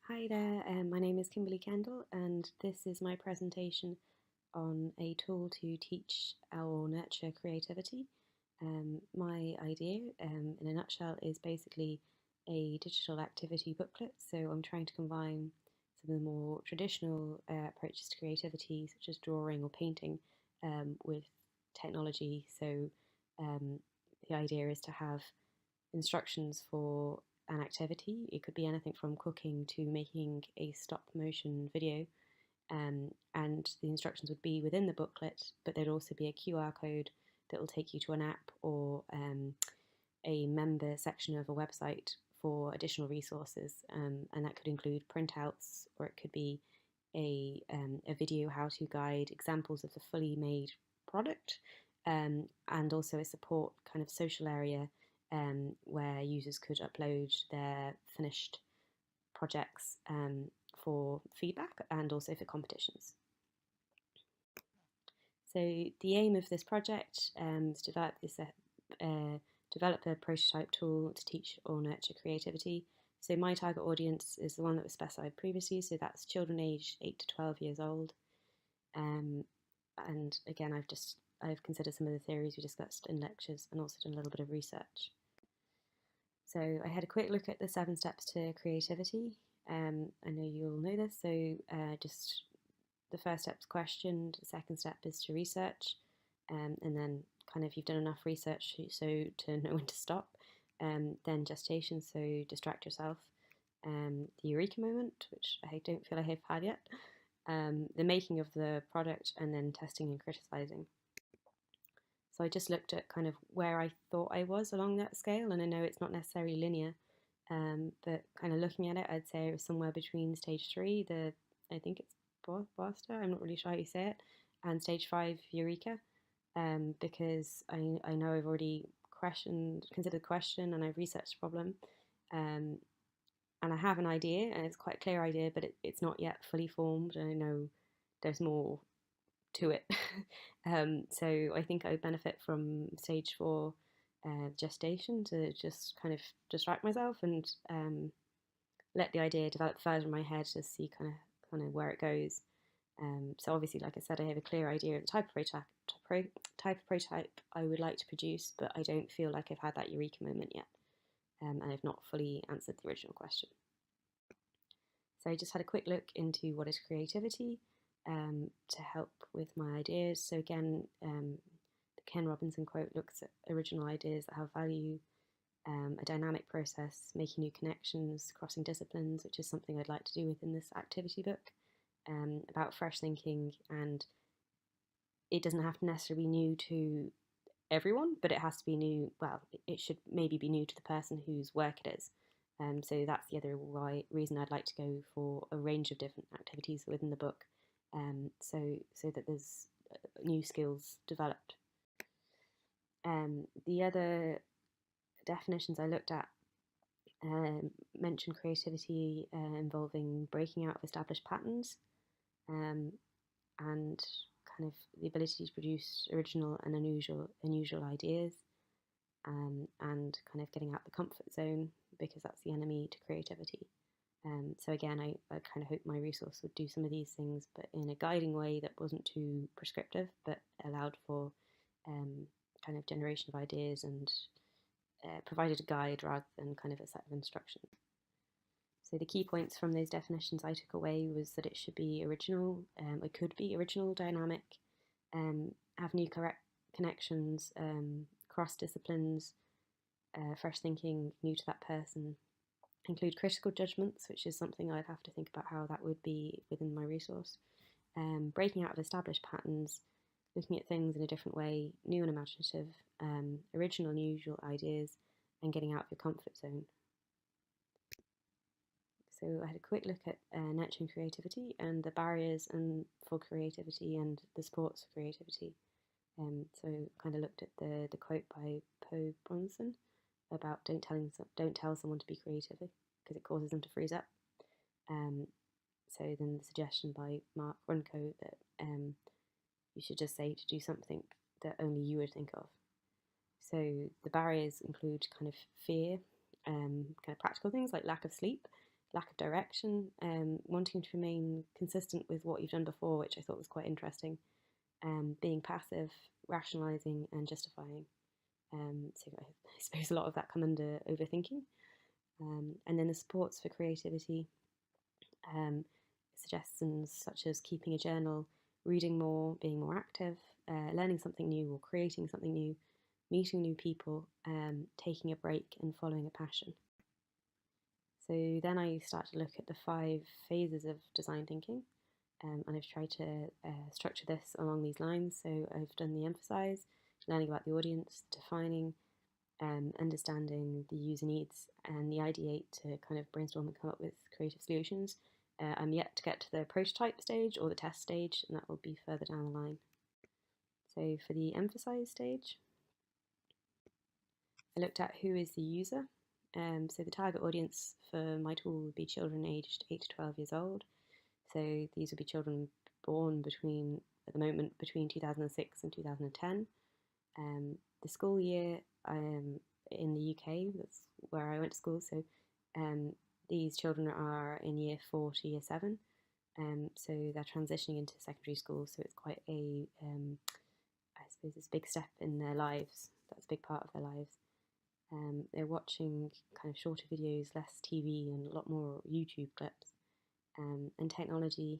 Hi there, my name is Kimberley Kendall, and this is my presentation on a tool to teach or nurture creativity. My idea, in a nutshell, is basically a digital activity booklet. So I'm trying to combine some of the more traditional approaches to creativity, such as drawing or painting, with technology. So um, the idea is to have instructions for an activity. It could be anything from cooking to making a stop motion video. And the instructions would be within the booklet, but there'd also be a QR code that will take you to an app or a member section of a website for additional resources. And that could include printouts, or it could be a video how-to guide, examples of the fully made product, and also a support kind of social area where users could upload their finished projects for feedback and also for competitions. So the aim of this project is to develop a prototype tool to teach or nurture creativity. So my target audience is the one that was specified previously, so that's children aged 8 to 12 years old. And again, I've considered some of the theories we discussed in lectures and also done a little bit of research. So I had a quick look at the 7 steps to creativity. I know you'll know this, so just the first step is question, the second step is to research, and then kind of you've done enough research so to know when to stop. Then gestation, so distract yourself. The eureka moment, which I don't feel I have had yet. The making of the product, and then testing and criticizing. So I just looked at kind of where I thought I was along that scale, and I know it's not necessarily linear, but kind of looking at it, I'd say it was somewhere between stage 3, I think it's Basta, I'm not really sure how you say it, and stage 5, Eureka, because I know I've already considered the question, and I've researched the problem, and I have an idea, and it's quite a clear idea, but it's not yet fully formed, and I know there's more to it. So I think I would benefit from stage 4 gestation, to just kind of distract myself and let the idea develop further in my head to see kind of where it goes. So obviously, like I said, I have a clear idea of the type of prototype I would like to produce, but I don't feel like I've had that eureka moment yet, and I've not fully answered the original question. So I just had a quick look into what is creativity to help with my ideas. So again, the Ken Robinson quote looks at original ideas that have value, a dynamic process, making new connections, crossing disciplines, which is something I'd like to do within this activity book, about fresh thinking. And it doesn't have to necessarily be new to everyone, but it has to be new. Well, it should maybe be new to the person whose work it is. So that's the other reason I'd like to go for a range of different activities within the book, so that there's new skills developed. The other definitions I looked at mention creativity involving breaking out of established patterns, and kind of the ability to produce original and unusual ideas, and kind of getting out the comfort zone, because that's the enemy to creativity. So again, I kind of hope my resource would do some of these things, but in a guiding way that wasn't too prescriptive, but allowed for kind of generation of ideas, and provided a guide rather than kind of a set of instructions. So the key points from those definitions I took away was that it should be original, it could be original, dynamic, have new connections, cross disciplines, fresh thinking, new to that person, include critical judgments, which is something I'd have to think about how that would be within my resource, breaking out of established patterns, looking at things in a different way, new and imaginative, original and unusual ideas, and getting out of your comfort zone. So I had a quick look at nurturing creativity and the barriers for creativity and the supports for creativity. So kind of looked at the quote by Poe Bronson about don't tell someone to be creative because it causes them to freeze up. So then the suggestion by Mark Runco that you should just say to do something that only you would think of. So the barriers include kind of fear, kind of practical things like lack of sleep, lack of direction, wanting to remain consistent with what you've done before, which I thought was quite interesting, being passive, rationalising and justifying. So I suppose a lot of that come under overthinking. And then the supports for creativity, suggestions such as keeping a journal, reading more, being more active, learning something new or creating something new, meeting new people, taking a break and following a passion. So then I start to look at the 5 phases of design thinking, and I've tried to structure this along these lines. So I've done the emphasize, learning about the audience, defining, understanding the user needs, and the ideate to kind of brainstorm and come up with creative solutions. I'm yet to get to the prototype stage or the test stage, and that will be further down the line. So for the emphasize stage, I looked at who is the user. So the target audience for my tool would be children aged 8 to 12 years old. So these would be children born between, at the moment, between 2006 and 2010. The school year in the UK, that's where I went to school. So these children are in year 4 to year 7. So they're transitioning into secondary school. So it's quite a, I suppose it's a big step in their lives. That's a big part of their lives. They're watching kind of shorter videos, less TV, and a lot more YouTube clips. And technology,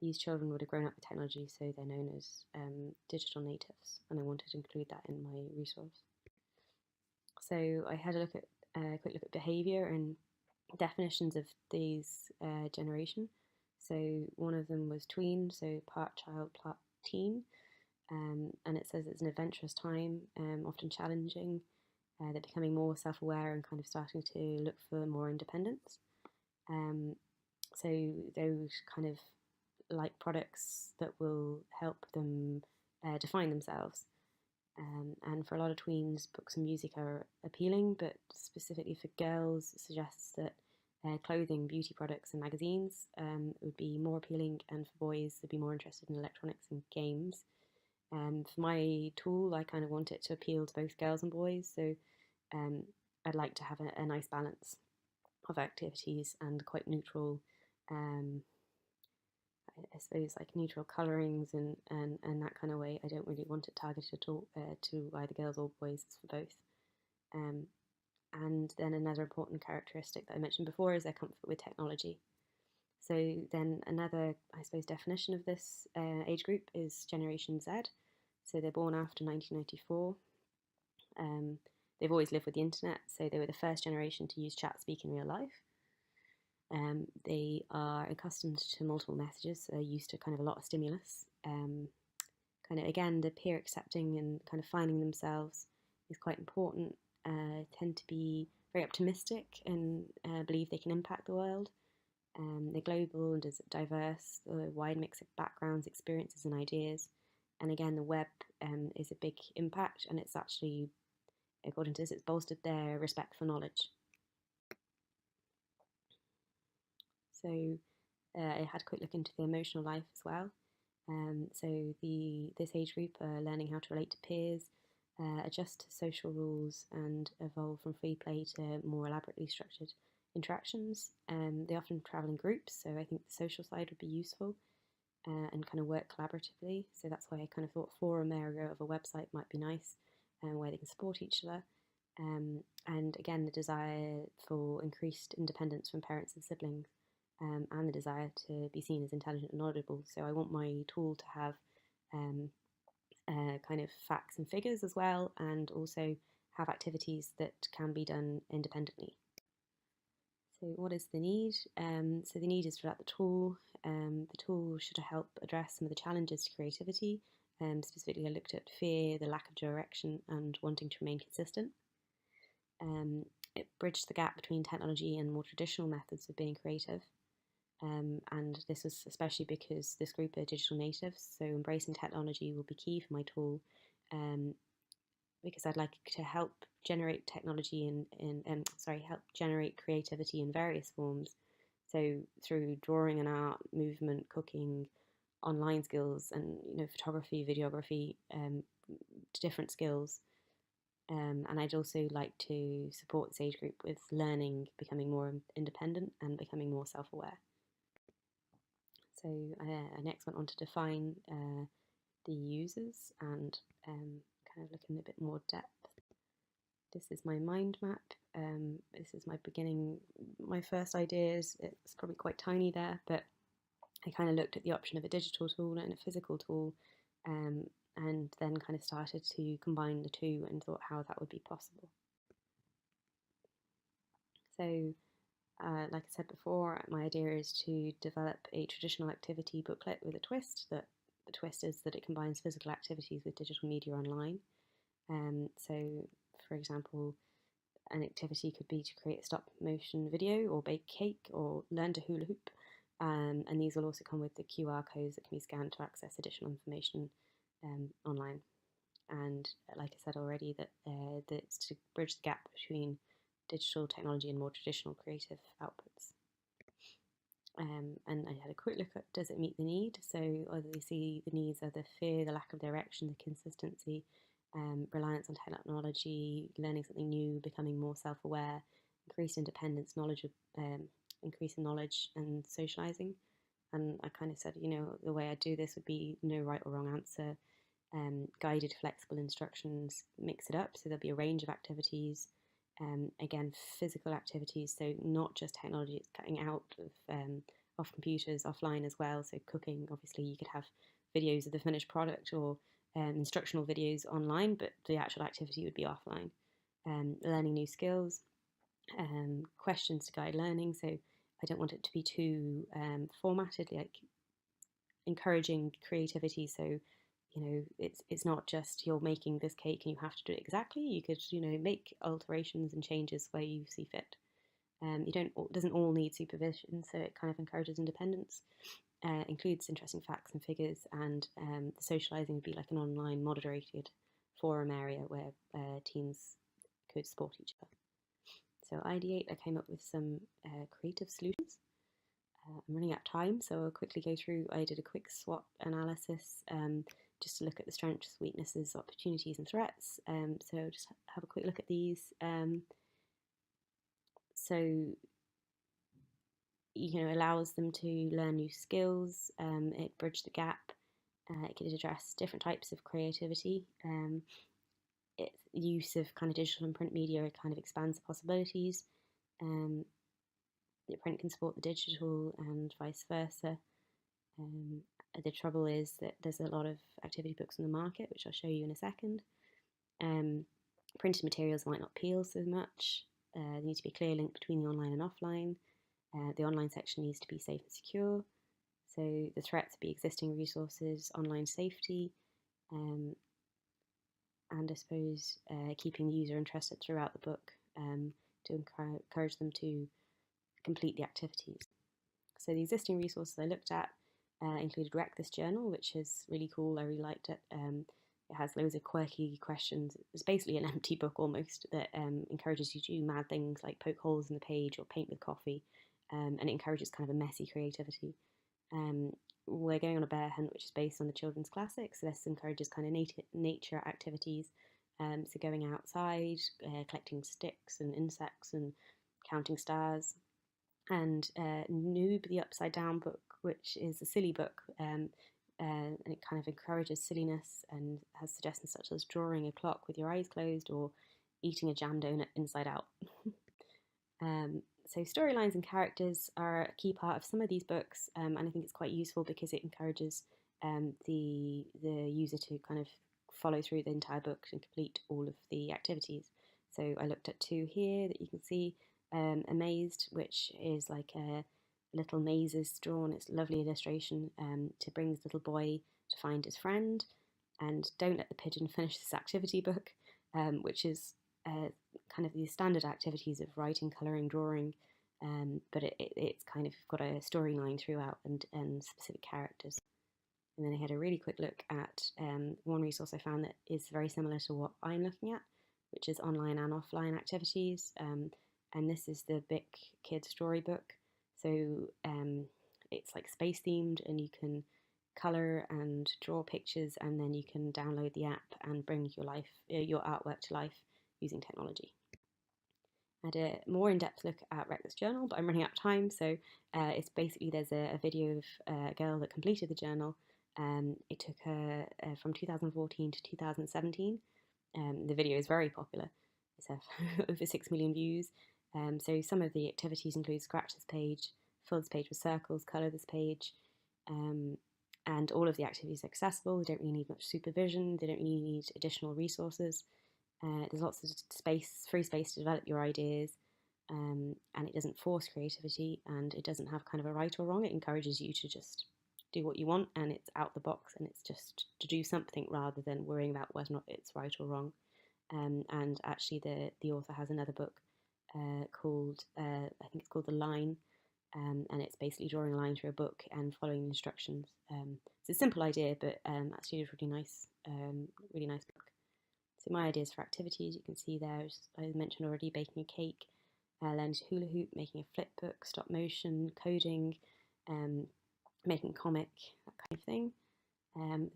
these children would have grown up with technology, so they're known as digital natives, and I wanted to include that in my resource. So I had a quick look at behaviour and definitions of these generation. So one of them was tween, so part child, part teen, and it says it's an adventurous time, often challenging. They're becoming more self-aware and kind of starting to look for more independence. So those kind of like products that will help them define themselves. And for a lot of tweens, books and music are appealing, but specifically for girls, it suggests that clothing, beauty products, and magazines would be more appealing, and for boys, they'd be more interested in electronics and games. For my tool, I kind of want it to appeal to both girls and boys, so I'd like to have a nice balance of activities and quite neutral, I suppose, like neutral colourings and that kind of way. I don't really want it targeted at all to either girls or boys, it's for both. And then another important characteristic that I mentioned before is their comfort with technology. So then another, I suppose, definition of this age group is Generation Z. So they're born after 1994. They've always lived with the internet, so they were the first generation to use chat speak in real life. They are accustomed to multiple messages, so they're used to kind of a lot of stimulus. Kind of, again, the peer accepting and kind of finding themselves is quite important. Tend to be very optimistic and believe they can impact the world. They're global and diverse, a wide mix of backgrounds, experiences and ideas. And again, the web is a big impact, and it's actually, according to this, it's bolstered their respect for knowledge. So I had a quick look into the emotional life as well. So this age group are learning how to relate to peers, adjust to social rules, and evolve from free play to more elaborately structured interactions. They often travel in groups, so I think the social side would be useful, and kind of work collaboratively. So that's why I kind of thought a forum area of a website might be nice, where they can support each other. And again, the desire for increased independence from parents and siblings, and the desire to be seen as intelligent and audible. So I want my tool to have kind of facts and figures as well, and also have activities that can be done independently. So what is the need? So the need is for the tool. The tool should help address some of the challenges to creativity. Specifically, I looked at fear, the lack of direction, and wanting to remain consistent. It bridged the gap between technology and more traditional methods of being creative. And this was especially because this group are digital natives, so embracing technology will be key for my tool, because I'd like to help generate technology help generate creativity in various forms. So through drawing and art, movement, cooking, online skills, and photography, videography, different skills. And I'd also like to support this age group with learning, becoming more independent and becoming more self-aware. So I next went on to define the users and kind of look in a bit more depth. This is my mind map. This is my first ideas. It's probably quite tiny there, but I kind of looked at the option of a digital tool and a physical tool, and then kind of started to combine the two and thought how that would be possible. So, like I said before, my idea is to develop a traditional activity booklet with a twist. That the twist is that it combines physical activities with digital media online. So, for example, an activity could be to create a stop motion video or bake cake or learn to hula hoop. And these will also come with the QR codes that can be scanned to access additional information online. And like I said already, that it's to bridge the gap between digital technology and more traditional creative outputs. And I had a quick look at does it meet the need? So either they see the needs are the fear, the lack of direction, the consistency, reliance on technology, learning something new, becoming more self-aware, increased independence, increasing knowledge and socializing. And I kind of said, the way I do this would be no right or wrong answer, guided, flexible instructions, mix it up. So there'll be a range of activities. Again, physical activities, so not just technology, it's cutting out of off computers, offline as well. So cooking, obviously you could have videos of the finished product or instructional videos online, but the actual activity would be offline. Learning new skills, questions to guide learning. So I don't want it to be too formatted, like encouraging creativity. So it's not just you're making this cake and you have to do it exactly. You could make alterations and changes where you see fit. Doesn't all need supervision, so it kind of encourages independence. Includes interesting facts and figures, and the socializing would be like an online moderated forum area where teens could support each other. So ideate, I came up with some creative solutions. I'm running out of time, so I'll quickly go through. I did a quick SWOT analysis just to look at the strengths, weaknesses, opportunities and threats. So just have a quick look at these. So allows them to learn new skills. It bridged the gap. It could address different types of creativity. Its use of kind of digital and print media kind of expands the possibilities. The print can support the digital and vice versa. The trouble is that there's a lot of activity books on the market, which I'll show you in a second. Printed materials might not appeal so much. There needs to be a clear link between the online and offline. The online section needs to be safe and secure. So the threats would be existing resources, online safety, and I suppose keeping the user interested throughout the book to encourage them to complete the activities. So the existing resources I looked at included Wreck This Journal, which is really cool. I really liked it. It has loads of quirky questions. It's basically an empty book almost that encourages you to do mad things like poke holes in the page or paint with coffee, and it encourages kind of a messy creativity. We're going on a bear hunt, which is based on the children's classic, so this encourages kind of nature activities. So going outside, collecting sticks and insects and counting stars. And Noob, the Upside Down book, which is a silly book, and it kind of encourages silliness and has suggestions such as drawing a clock with your eyes closed or eating a jam donut inside out. So storylines and characters are a key part of some of these books, and I think it's quite useful because it encourages the user to kind of follow through the entire book and complete all of the activities. So I looked at two here that you can see. Amazed, which is like a little mazes drawn. It's a lovely illustration to bring this little boy to find his friend. And Don't Let the Pigeon Finish This Activity book, which is kind of the standard activities of writing, colouring, drawing, but it's kind of got a storyline throughout and specific characters. And then I had a really quick look at one resource I found that is very similar to what I'm looking at, which is online and offline activities. And this is the Bic Kid Storybook. So it's like space themed, and you can colour and draw pictures, and then you can download the app and bring your artwork to life using technology. I had a more in-depth look at Reckless Journal, but I'm running out of time, so it's basically, there's a video of a girl that completed the journal. It took her from 2014 to 2017. The video is very popular. It's over 6 million views. So some of the activities include scratch this page, fill this page with circles, colour this page, and all of the activities are accessible. They don't really need much supervision. They don't really need additional resources. There's lots of space, free space to develop your ideas, and it doesn't force creativity, and it doesn't have kind of a right or wrong. It encourages you to just do what you want, and it's out the box, and it's just to do something rather than worrying about whether or not it's right or wrong. And actually, the author has another book called, I think it's called The Line, and it's basically drawing a line through a book and following instructions. It's a simple idea, but actually a really nice book. So my ideas for activities, you can see there, as I mentioned already, baking a cake, learning to hula hoop, making a flip book, stop motion, coding, making a comic, that kind of thing.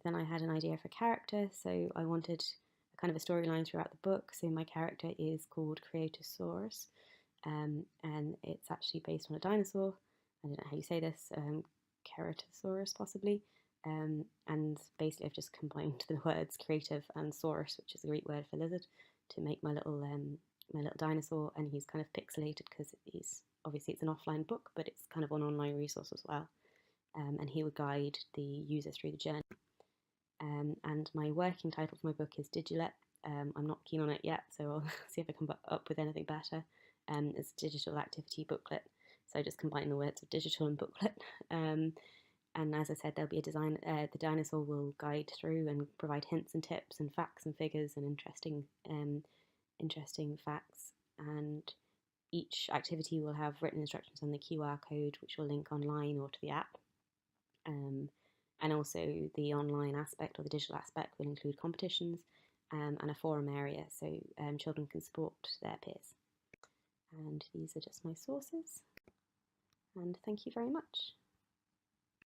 Then I had an idea for character, so I wanted a kind of a storyline throughout the book. So my character is called Creatosaurus, and it's actually based on a dinosaur. I don't know how you say this, Keratosaurus possibly. And basically I've just combined the words creative and saurus, which is a Greek word for lizard, to make my little dinosaur, and he's kind of pixelated because obviously it's an offline book, but it's kind of an online resource as well. And he would guide the user through the journey. And my working title for my book is Digilet. I'm not keen on it yet, so I'll see if I come up with anything better. It's digital activity booklet, so I just combine the words of digital and booklet. And as I said, there'll be a design. The dinosaur will guide through and provide hints and tips and facts and figures and interesting facts. And each activity will have written instructions on the QR code, which will link online or to the app. And also the online aspect or the digital aspect will include competitions and a forum area, so children can support their peers. And these are just my sources. And thank you very much.